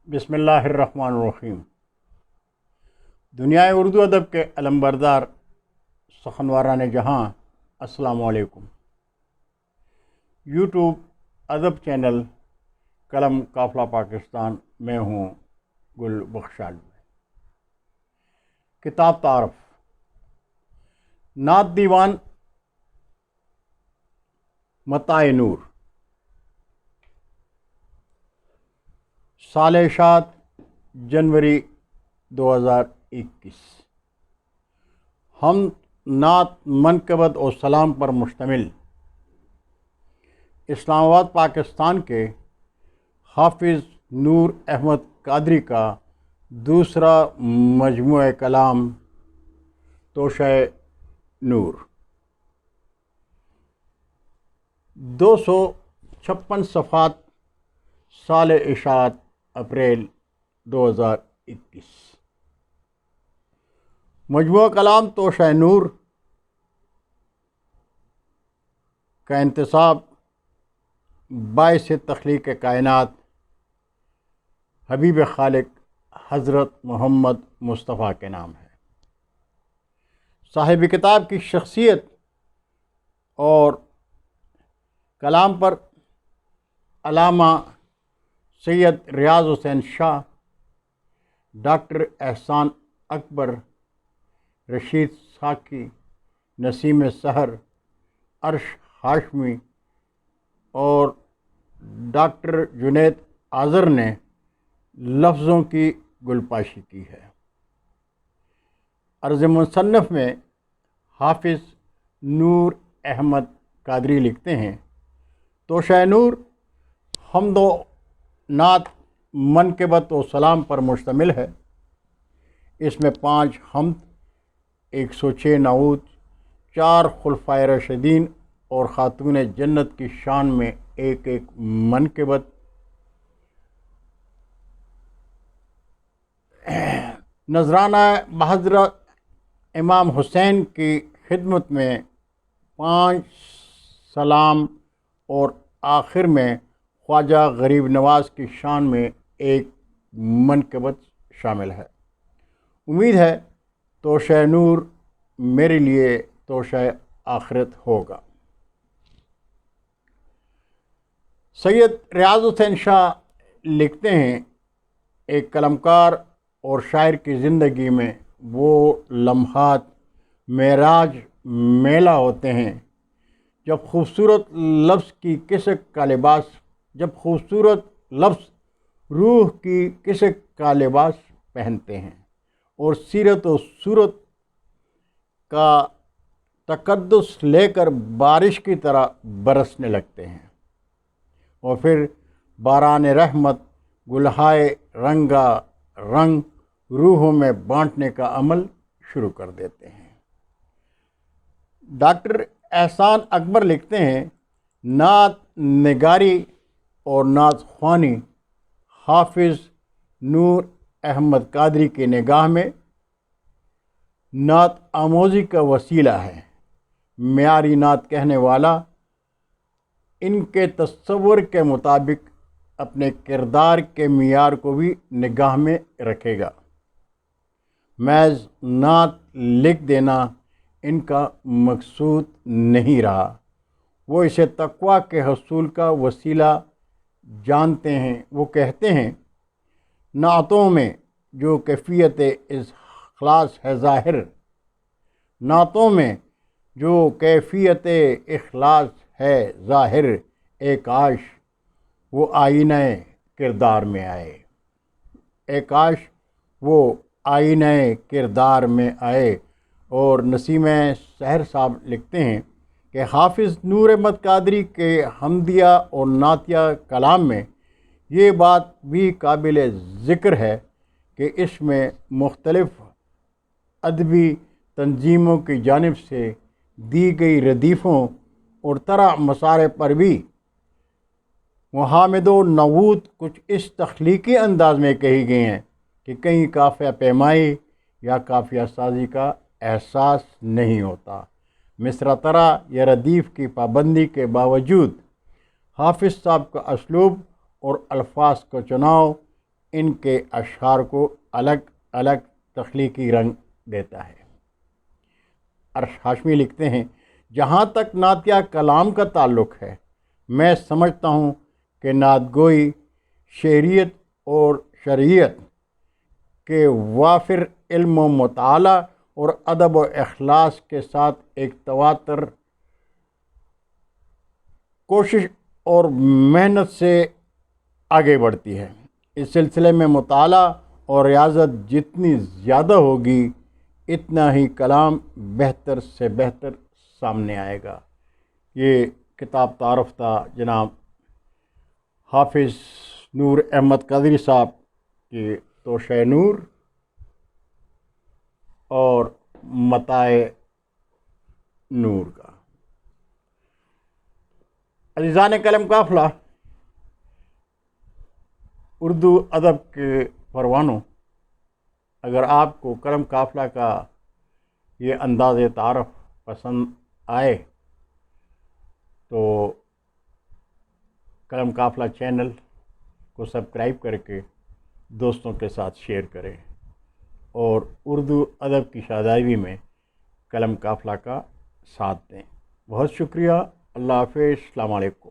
بسم اللہ الرحمن الرحیم۔ دنیائے اردو ادب کے علم بردار سخنواران جہاں، السلام علیکم۔ یوٹیوب ادب چینل قلم قافلہ پاکستان میں ہوں گل بخشال میں۔ کتاب تعارف، نعت دیوان متاع نور، سال اشاعت جنوری 2021۔ ہم نعت منقبت و سلام پر مشتمل اسلام آباد پاکستان کے حافظ نور احمد قادری کا دوسرا مجموعہ کلام توشہ نور، 256 صفحات، سال اشاعت اپریل 2021۔ مجموعہ کلام توشہ نور کا انتساب باعث تخلیق کائنات حبیب خالق حضرت محمد مصطفیٰ کے نام ہے۔ صاحب کتاب کی شخصیت اور کلام پر علامہ سید ریاض حسین شاہ، ڈاکٹر احسان اکبر، رشید ساکی، نسیم سحر، عرش ہاشمی اور ڈاکٹر جنید آذر نے لفظوں کی گلپاشی کی ہے۔ عرض مصنف میں حافظ نور احمد قادری لکھتے ہیں، توشہ نور حمد و نعت منقبت و سلام پر مشتمل ہے۔ اس میں 5 حمد، 106 نعوت، 4 خلفائے راشدین اور خاتون جنت کی شان میں ایک منقبت، نذرانہ بحضرت امام حسین کی خدمت میں 5 سلام اور آخر میں خواجہ غریب نواز کی شان میں ایک منقبت شامل ہے۔ امید ہے توشہ نور میرے لیے توشہ آخرت ہوگا۔ سید ریاض حسین شاہ لکھتے ہیں، ایک قلمکار اور شاعر کی زندگی میں وہ لمحات معراج میلہ ہوتے ہیں جب خوبصورت لفظ روح کی کسک کا لباس پہنتے ہیں اور سیرت و صورت کا تقدس لے کر بارش کی طرح برسنے لگتے ہیں، اور پھر باران رحمت گلہائے رنگا رنگ روحوں میں بانٹنے کا عمل شروع کر دیتے ہیں۔ ڈاکٹر احسان اکبر لکھتے ہیں، نعت نگاری اور نعت خوانی حافظ نور احمد قادری کی نگاہ میں نعت آموزی کا وسیلہ ہے۔ معیاری نعت کہنے والا ان کے تصور کے مطابق اپنے کردار کے معیار کو بھی نگاہ میں رکھے گا۔ محض نعت لکھ دینا ان کا مقصود نہیں رہا، وہ اسے تقویٰ کے حصول کا وسیلہ جانتے ہیں۔ وہ کہتے ہیں، نعتوں میں جو کیفیت اخلاص ہے ظاہر، نعتوں میں جو کیفیت اخلاص ہے ظاہر، اے کاش وہ آئینہ کردار میں آئے، اے کاش وہ آئینہ کردار میں آئے۔ اور نسیم سحر صاحب لکھتے ہیں کہ حافظ نور احمد قادری کے حمدیہ اور نعتیہ کلام میں یہ بات بھی قابل ذکر ہے کہ اس میں مختلف ادبی تنظیموں کی جانب سے دی گئی ردیفوں اور طرح مسارے پر بھی محامد و نعوت کچھ اس تخلیقی انداز میں کہی گئی ہیں کہ کہیں قافیہ پیمائی یا قافیہ سازی کا احساس نہیں ہوتا۔ مصرع طرح یا ردیف کی پابندی کے باوجود حافظ صاحب کا اسلوب اور الفاظ کا چناؤ ان کے اشعار کو الگ الگ تخلیقی رنگ دیتا ہے۔ عرش ہاشمی لکھتے ہیں، جہاں تک نعتیہ کلام کا تعلق ہے، میں سمجھتا ہوں کہ نعت گوئی شعریت اور شرعیت کے وافر علم و مطالعہ اور ادب و اخلاص کے ساتھ ایک تواتر کوشش اور محنت سے آگے بڑھتی ہے۔ اس سلسلے میں مطالعہ اور ریاضت جتنی زیادہ ہوگی اتنا ہی کلام بہتر سے بہتر سامنے آئے گا۔ یہ کتاب تعارف تھا جناب حافظ نور احمد قادری صاحب کی توشہ نور اور متاع نور کا۔ عزیزان قلم قافلہ، اردو ادب کے پروانوں، اگر آپ کو قلم قافلہ کا یہ انداز تعارف پسند آئے تو قلم قافلہ چینل کو سبسکرائب کر کے دوستوں کے ساتھ شیئر کریں اور اردو ادب کی شادابی میں قلم قافلہ کا ساتھ دیں۔ بہت شکریہ۔ اللہ حافظ۔ السلام علیکم۔